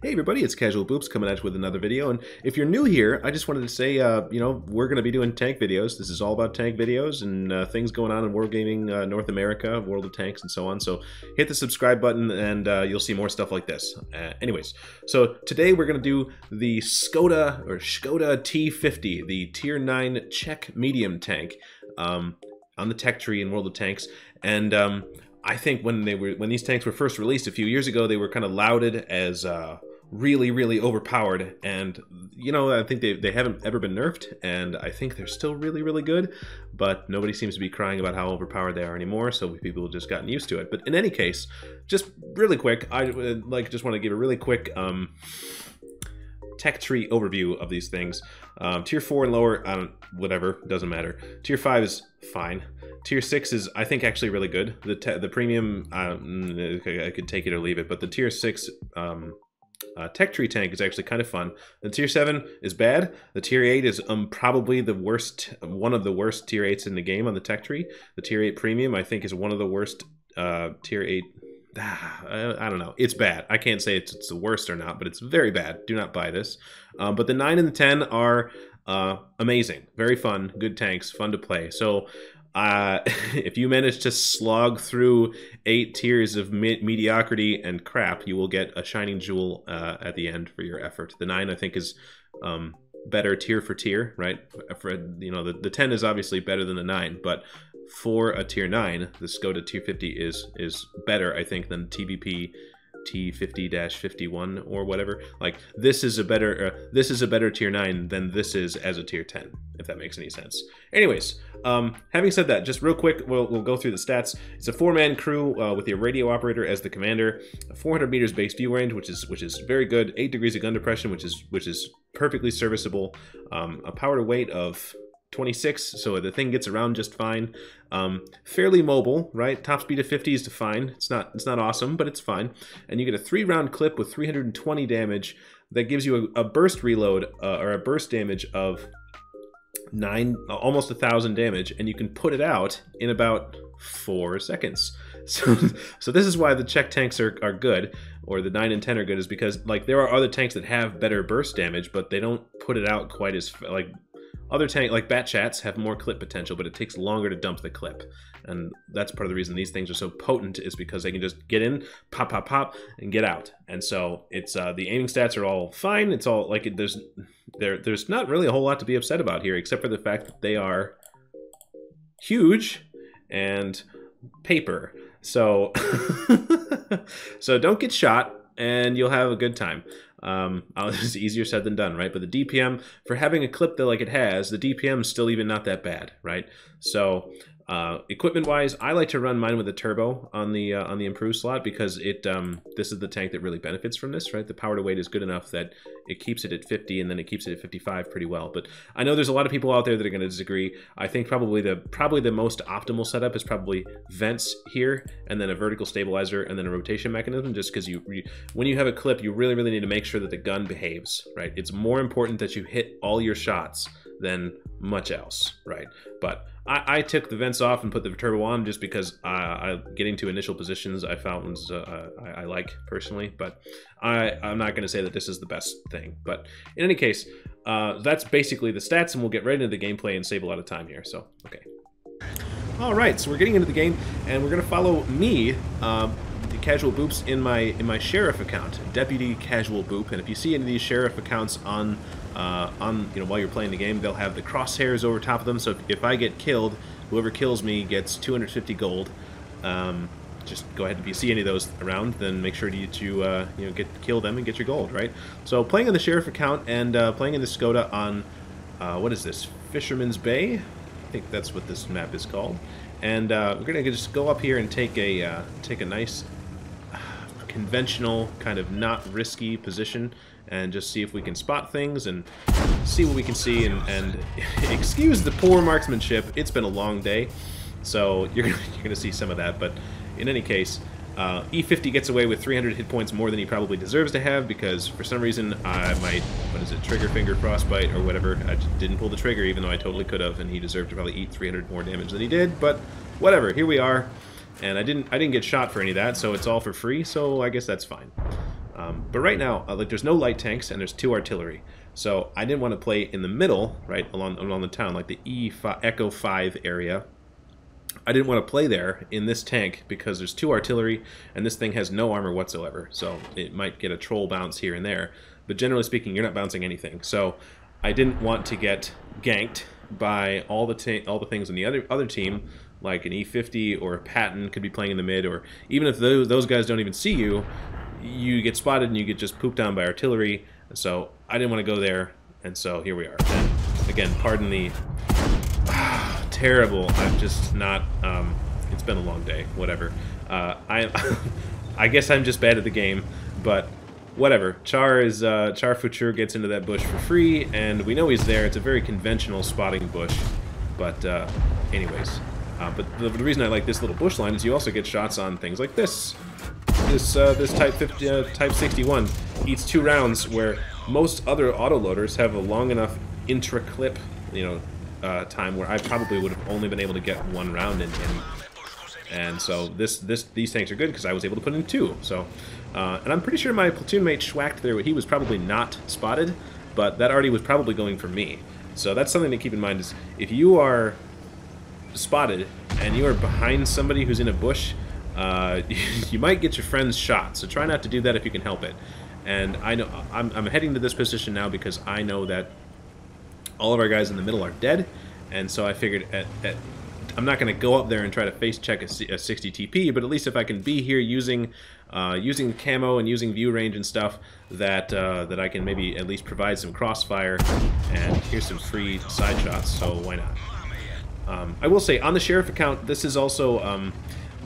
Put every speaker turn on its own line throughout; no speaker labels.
Hey everybody, it's Casual Boops coming at you with another video, and if you're new here, I just wanted to say, we're going to be doing tank videos. This is all about tank videos and things going on in World Gaming North America, World of Tanks, and so on. So hit the subscribe button and you'll see more stuff like this. Anyways, so today we're going to do the Skoda T50, the Tier 9 Czech medium tank on the tech tree in World of Tanks. And I think when these tanks were first released a few years ago, they were kind of lauded as really overpowered, and I think they haven't ever been nerfed, and I think they're still really good, but nobody seems to be crying about how overpowered they are anymore, so people have just gotten used to it. But in any case, just really quick, I just want to give a really quick tech tree overview of these things. Tier 4 and lower, whatever, doesn't matter. Tier 5 is fine. Tier 6 is, I think, actually really good. The premium, I could take it or leave it, but the Tier 6 tech tree tank is actually kind of fun. The Tier 7 is bad. The Tier 8 is probably the worst, one of the worst Tier 8s in the game on the tech tree. The Tier 8 premium, I think, is one of the worst Tier 8. I don't know. It's bad. I can't say it's the worst or not, but it's very bad. Do not buy this. But the 9 and the 10 are amazing. Very fun. Good tanks. Fun to play. So if you manage to slog through 8 tiers of mediocrity and crap, you will get a shining jewel at the end for your effort. The 9, I think, is better tier for tier, right? The 10 is obviously better than the 9, but for a tier 9, the Skoda T50 is better, I think, than TVP T50-51 or whatever. Like, this is a better tier 9 than this is as a tier 10, if that makes any sense. Anyways, having said that, just real quick, we'll go through the stats. It's a 4-man crew with a radio operator as the commander, 400 meters base view range, which is very good, 8 degrees of gun depression, which is perfectly serviceable, a power to weight of 26, so the thing gets around just fine. Fairly mobile, right? Top speed of 50 is fine. It's not awesome, but it's fine. And you get a 3-round clip with 320 damage that gives you a burst reload or a burst damage of almost 1,000 damage, and you can put it out in about 4 seconds. So this is why the Czech tanks are good, or the 9 and 10 are good, is because like there are other tanks that have better burst damage, but they don't put it out quite as like. Other tank like Bat Chats have more clip potential, but it takes longer to dump the clip, and that's part of the reason these things are so potent, is because they can just get in, pop, and get out. And so it's the aiming stats are all fine. It's all like there's not really a whole lot to be upset about here, except for the fact that they are huge and paper. So so don't get shot, and you'll have a good time. It's easier said than done, right? But the DPM, for having a clip that like it has, the DPM is still even not that bad, right? So equipment-wise, I like to run mine with a turbo on the improved slot, because this is the tank that really benefits from this, right? The power to weight is good enough that it keeps it at 50, and then it keeps it at 55 pretty well. But I know there's a lot of people out there that are going to disagree. I think probably the most optimal setup is probably vents here, and then a vertical stabilizer, and then a rotation mechanism, just because when you have a clip, you really need to make sure that the gun behaves, right? It's more important that you hit all your shots than much else, right? But I took the vents off and put the turbo on just because getting to initial positions I found was I like personally, but I'm not going to say that this is the best thing. But in any case, that's basically the stats, and we'll get right into the gameplay and save a lot of time here. So okay. All right, so we're getting into the game, and we're going to follow me, the Casual Boops, in my sheriff account, Deputy Casual Boop. And if you see any of these sheriff accounts on while you're playing the game, they'll have the crosshairs over top of them. So if I get killed, whoever kills me gets 250 gold. Just go ahead, if you see any of those around, then make sure to kill them and get your gold, right? So playing on the sheriff account and playing in the Skoda on what is this, Fisherman's Bay? I think that's what this map is called. And we're gonna just go up here and take a nice conventional, kind of not risky position, and just see if we can spot things and see what we can see, and excuse the poor marksmanship. It's been a long day, so you're gonna see some of that. But in any case, E50 gets away with 300 hit points more than he probably deserves to have, because for some reason my trigger finger frostbite or whatever, I just didn't pull the trigger, even though I totally could have, and he deserved to probably eat 300 more damage than he did. But whatever, here we are. And I didn't get shot for any of that, so it's all for free, so I guess that's fine. But right now, like there's no light tanks and there's 2 artillery. So I didn't want to play in the middle, right, along the town, like the Echo 5 area. I didn't want to play there in this tank because there's 2 artillery and this thing has no armor whatsoever. So it might get a troll bounce here and there. But generally speaking, you're not bouncing anything. So I didn't want to get ganked by all the things on the other team, like an E50 or a Patton could be playing in the mid, or even if those guys don't even see you, you get spotted and you get just pooped down by artillery. So I didn't want to go there, and so here we are. And again, pardon the terrible. I'm just not. It's been a long day. Whatever. I guess I'm just bad at the game, but whatever. Char Future gets into that bush for free, and we know he's there. It's a very conventional spotting bush, but anyways. But the reason I like this little bush line is you also get shots on things like this. This Type 61 eats 2 rounds, where most other autoloaders have a long enough intra-clip, time where I probably would have only been able to get 1 round in. And so these tanks are good because I was able to put in 2. So, and I'm pretty sure my platoon mate Schwacked there, he was probably not spotted, but that already was probably going for me. So that's something to keep in mind, is if you are spotted and you are behind somebody who's in a bush, you might get your friends shot. So try not to do that if you can help it. And I know I'm heading to this position now because I know that all of our guys in the middle are dead, and so I figured I'm not going to go up there and try to face check a 60 TP, but at least if I can be here using camo and using view range and stuff, that I can maybe at least provide some crossfire, and here's some free side shots, so why not? I will say, on the Sheriff account, this is also,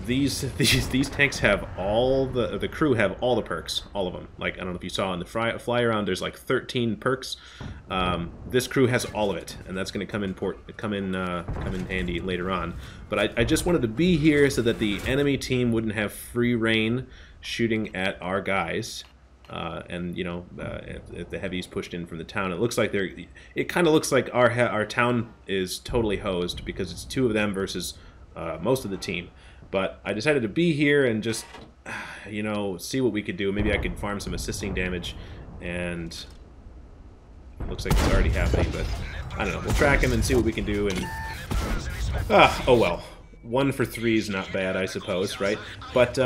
these tanks have all the crew have all the perks, all of them. Like, I don't know if you saw in the fly around, there's like 13 perks. This crew has all of it, and that's going to come in handy later on. But I just wanted to be here so that the enemy team wouldn't have free reign shooting at our guys. And if the heavies pushed in from the town, it looks like it kind of looks like our town is totally hosed because it's 2 of them versus most of the team. But I decided to be here and just, see what we could do. Maybe I could farm some assisting damage, and it looks like it's already happening, but I don't know. We'll track him and see what we can do, and oh well. 1 for 3 is not bad, I suppose, right? But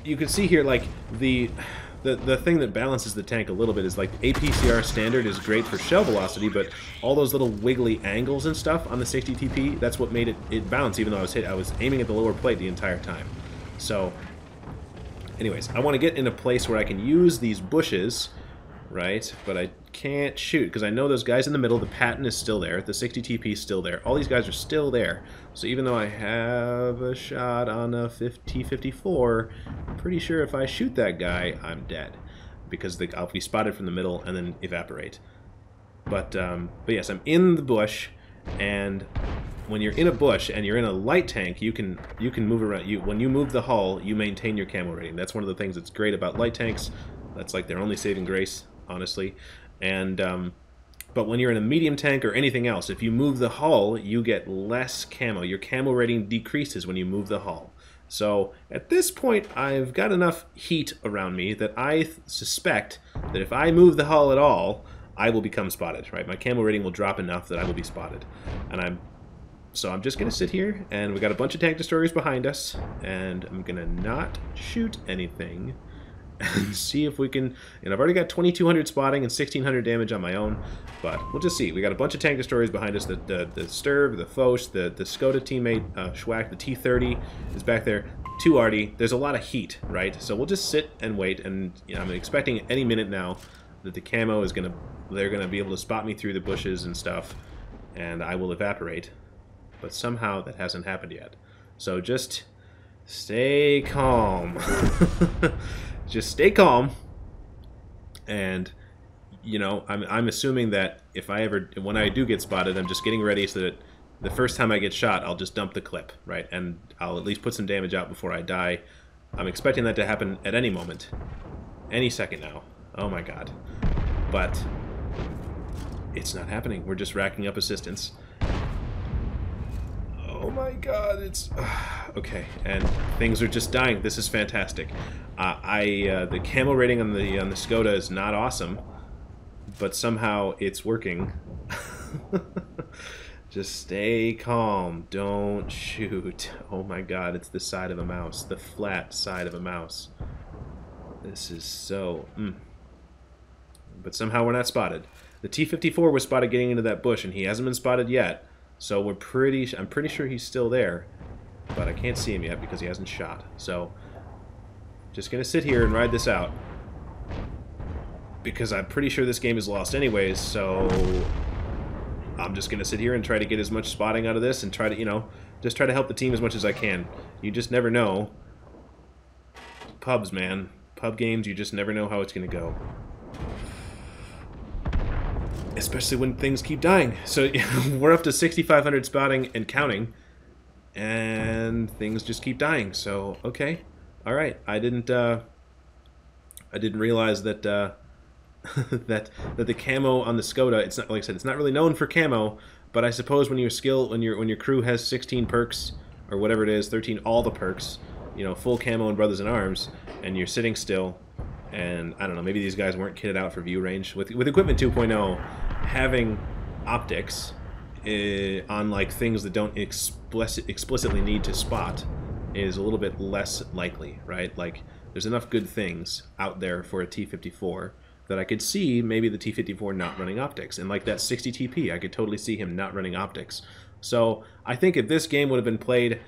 you can see here, like, the thing that balances the tank a little bit is, like, the APCR standard is great for shell velocity, but all those little wiggly angles and stuff on the 60 TP, that's what made it bounce, even though I was aiming at the lower plate the entire time. So, anyways, I want to get in a place where I can use these bushes, right? But I can't shoot, because I know those guys in the middle, the Patton is still there, the 60 TP is still there, all these guys are still there. So even though I have a shot on a T-54, I'm pretty sure if I shoot that guy, I'm dead, because I'll be spotted from the middle and then evaporate. But yes, I'm in the bush, and when you're in a bush and you're in a light tank, you can move around. When you move the hull, you maintain your camo rating. That's one of the things that's great about light tanks. That's like their only saving grace, honestly. And but when you're in a medium tank or anything else, if you move the hull, you get less camo. Your camo rating decreases when you move the hull. So at this point, I've got enough heat around me that I suspect that if I move the hull at all, I will become spotted, right? My camo rating will drop enough that I will be spotted. And so I'm just going to sit here, and we got a bunch of tank destroyers behind us, and I'm going to not shoot anything and see if we can, and I've already got 2200 spotting and 1600 damage on my own, but we'll just see. We got a bunch of tank destroyers behind us, the Sturv, the Foch, the Skoda teammate, Schwack, the T-30 is back there, 2 Arty. There's a lot of heat, right? So we'll just sit and wait, and I'm expecting any minute now that the camo is they're gonna be able to spot me through the bushes and stuff, and I will evaporate, but somehow that hasn't happened yet. So just stay calm. Just stay calm, and I'm assuming that when I do get spotted, I'm just getting ready so that the first time I get shot, I'll just dump the clip, right? And I'll at least put some damage out before I die. I'm expecting that to happen at any moment, any second now. Oh my god. But it's not happening. We're just racking up assistance. Oh my god, it's... okay, and things are just dying. This is fantastic. The camo rating on the Skoda is not awesome, but somehow it's working. Just stay calm. Don't shoot. Oh my god, it's the side of a mouse. The flat side of a mouse. This is so... But somehow we're not spotted. The T-54 was spotted getting into that bush, and he hasn't been spotted yet. So I'm pretty sure he's still there. But I can't see him yet because he hasn't shot. So, just gonna sit here and ride this out. Because I'm pretty sure this game is lost anyways, so... I'm just going to sit here and try to get as much spotting out of this and try to, you know, just try to help the team as much as I can. You just never know. Pubs, man. Pub games, you just never know how it's going to go. Especially when things keep dying. So we're up to 6,500 spotting and counting. And things just keep dying. So, okay. All right. I didn't realize that... that the camo on the Skoda, it's not, like I said, it's not really known for camo, but I suppose when your crew has 16 perks or whatever it is, 13, all the perks, you know, full camo and Brothers in Arms, and you're sitting still, and I don't know, maybe these guys weren't kitted out for view range. With Equipment 2.0, having optics on like things that don't explicitly need to spot is a little bit less likely, right? Like there's enough good things out there for a T-54 that I could see maybe the T-54 not running optics. And like that 60 TP, I could totally see him not running optics. So I think if this game would have been played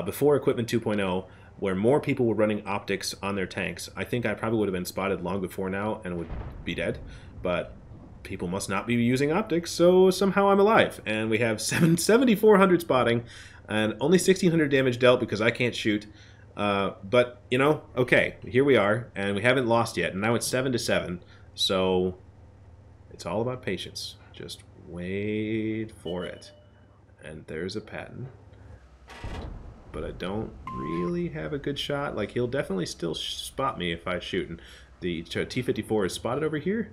before Equipment 2.0, where more people were running optics on their tanks, I think I probably would have been spotted long before now and would be dead. But people must not be using optics, so somehow I'm alive. And we have 7,400 spotting and only 1,600 damage dealt because I can't shoot. But, you know, okay, here we are, and we haven't lost yet, and now it's 7-7. So, it's all about patience. Just wait for it. And there's a pattern. But I don't really have a good shot. Like, he'll definitely still spot me if I shoot. And the T-54 is spotted over here.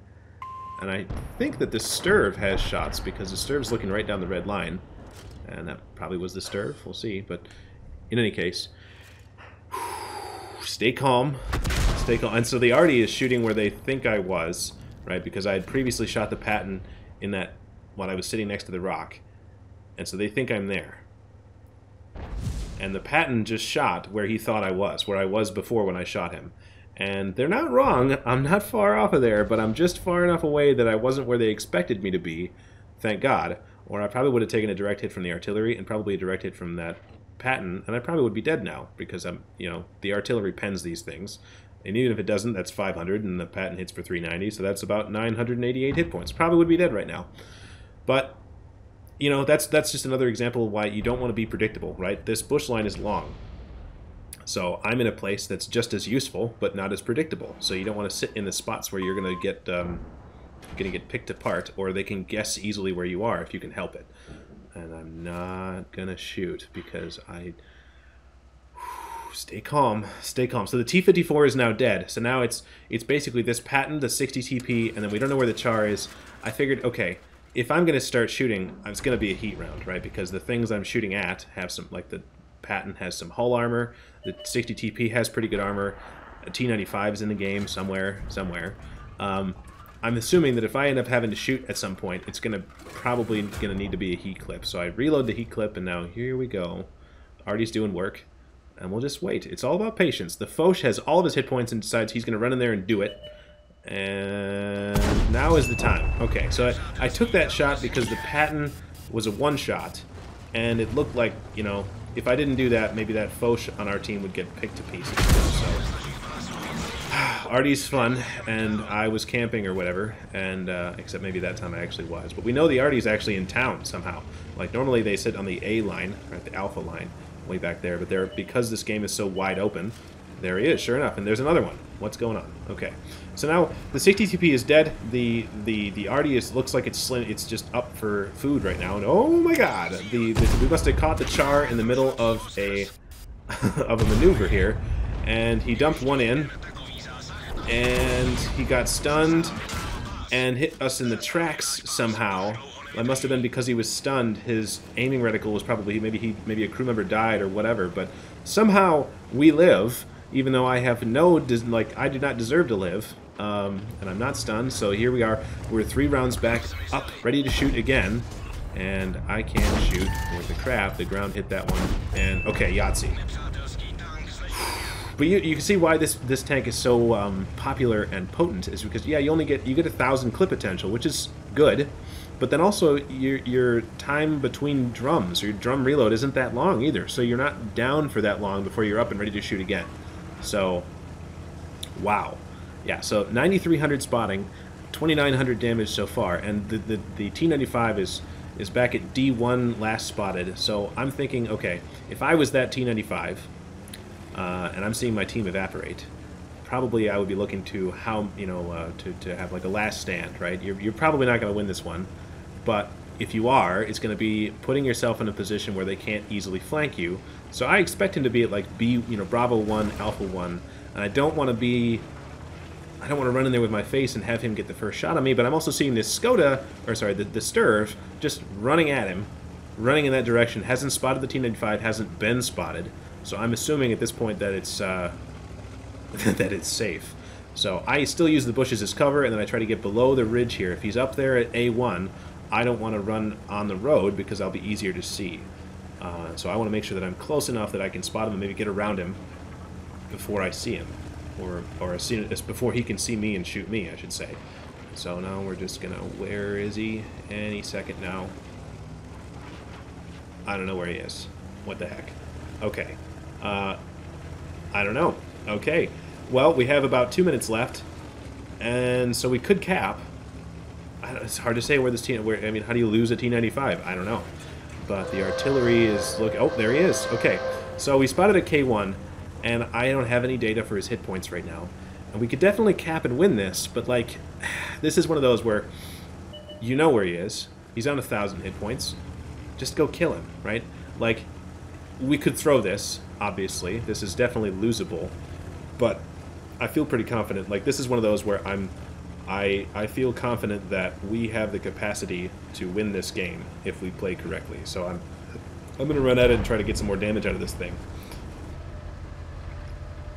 And I think that the Sturv has shots, because the Sturv's looking right down the red line. And that probably was the Sturv. We'll see. But in any case, stay calm. And so the Artie is shooting where they think I was, right? Because I had previously shot the Patton in that when I was sitting next to the rock. And so they think I'm there. And the Patton just shot where he thought I was, where I was before when I shot him. And they're not wrong. I'm not far off of there, but I'm just far enough away that I wasn't where they expected me to be, thank God. Or I probably would have taken a direct hit from the artillery and probably a direct hit from that Patton, and I probably would be dead now because the artillery pens these things. And even if it doesn't, that's 500, and the Patton hits for 390, so that's about 988 hit points. Probably would be dead right now. But, you know, that's just another example of why you don't want to be predictable, right? This bush line is long. So I'm in a place that's just as useful, but not as predictable. So you don't want to sit in the spots where you're going to get picked apart, or they can guess easily where you are if you can help it. And I'm not going to shoot because I... Stay calm. Stay calm. So the T-54 is now dead. So now it's basically this Patton, the 60 TP, and then we don't know where the char is. I figured, okay, if I'm going to start shooting, it's going to be a heat round, right? Because the things I'm shooting at have some, like the Patton has some hull armor, the 60 TP has pretty good armor, a T-95 is in the game somewhere. I'm assuming that if I end up having to shoot at some point, it's probably going to need to be a heat clip. So I reload the heat clip, and now here we go. Artie's doing work. And we'll just wait. It's all about patience. The Foch has all of his hit points and decides he's going to run in there and do it. And now is the time. Okay, so I took that shot because the Patton was a one-shot. And it looked like, you know, if I didn't do that, maybe that Foch on our team would get picked to pieces. So, Artie's fun, and I was camping or whatever. And, except maybe that time I actually was. But we know the Artie's actually in town somehow. Like, normally they sit on the A line, right, the Alpha line. Way back there, but because this game is so wide open, there he is, sure enough, and there's another one. What's going on? Okay, so now the 60 TP is dead. The Artie looks like it's slim. It's just up for food right now, and oh my God, we must have caught the char in the middle of a of a maneuver here, and he dumped one in, and he got stunned and hit us in the tracks somehow. It must have been because he was stunned. His aiming reticle was probably maybe a crew member died or whatever. But somehow we live, even though I have I do not deserve to live, and I'm not stunned. So here we are. We're 3 rounds back up, ready to shoot again, and I can't shoot with the crap. The ground hit that one, and okay, Yahtzee. But you can see why this tank is so popular and potent is because, yeah, you get 1,000 clip potential, which is good, but then also your time between drums, your drum reload isn't that long either, so you're not down for that long before you're up and ready to shoot again. So, wow. Yeah, so 9,300 spotting, 2,900 damage so far, and the T95 is back at D1 last spotted, so I'm thinking, okay, if I was that T95, and I'm seeing my team evaporate, probably I would be looking to how, to have like a last stand, right? You're probably not going to win this one, but if you are, it's going to be putting yourself in a position where they can't easily flank you. So I expect him to be at like Bravo 1, Alpha 1, and I don't want to run in there with my face and have him get the first shot on me, but I'm also seeing this Skoda, or sorry, the Sturv, just running at him, running in that direction, hasn't spotted the T95, hasn't been spotted. So I'm assuming at this point that it's that it's safe. So I still use the bushes as cover, and then I try to get below the ridge here. If he's up there at A1, I don't want to run on the road because I'll be easier to see. So I want to make sure that I'm close enough that I can spot him and maybe get around him before I see him, or as soon as before he can see me and shoot me, I should say. So now we're just gonna. Where is he? Any second now. I don't know where he is. What the heck? Okay. I don't know. Okay. Well, we have about 2 minutes left, and so we could cap. It's hard to say where this T... I mean, how do you lose a T95? I don't know. But the artillery is... Oh, there he is. Okay. So we spotted a K1, and I don't have any data for his hit points right now. And we could definitely cap and win this, but, like, this is one of those where you know where he is. He's on 1,000 hit points. Just go kill him, right? Like, we could throw this, obviously. This is definitely losable. But I feel pretty confident. Like, this is one of those where I feel confident that we have the capacity to win this game if we play correctly. So I'm going to run at it and try to get some more damage out of this thing.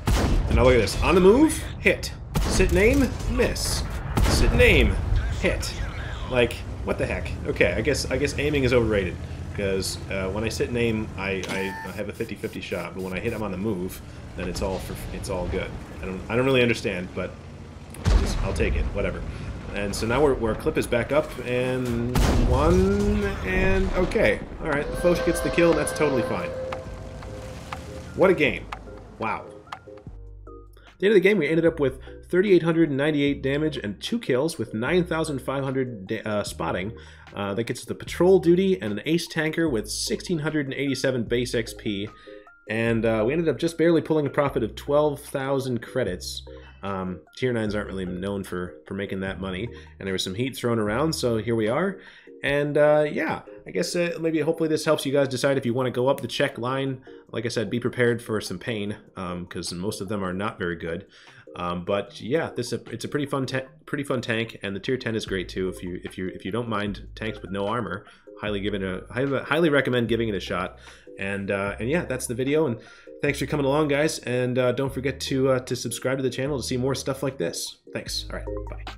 And now look at this. On the move, hit. Sit and aim, miss. Sit and aim, hit. Like, what the heck? Okay, I guess aiming is overrated. Because when I sit and aim, I have a 50-50 shot, but when I hit him on the move, then it's all good. I don't really understand, but I'll take it, whatever. And so now our clip is back up, and okay, all right. The foe gets the kill. That's totally fine. What a game! Wow. At the end of the game, we ended up with 3,898 damage and 2 kills with 9,500 spotting. That gets us the patrol duty and an ace tanker with 1,687 base XP. And we ended up just barely pulling a profit of 12,000 credits. Tier 9s aren't really known for making that money. And there was some heat thrown around, so here we are. And yeah, I guess maybe hopefully this helps you guys decide if you want to go up the Czech line. Like I said, be prepared for some pain, because most of them are not very good. But yeah, it's a pretty fun tank, and the tier 10 is great too. If you don't mind tanks with no armor, highly recommend giving it a shot. And yeah, that's the video. And thanks for coming along, guys. And don't forget to subscribe to the channel to see more stuff like this. Thanks. All right, bye.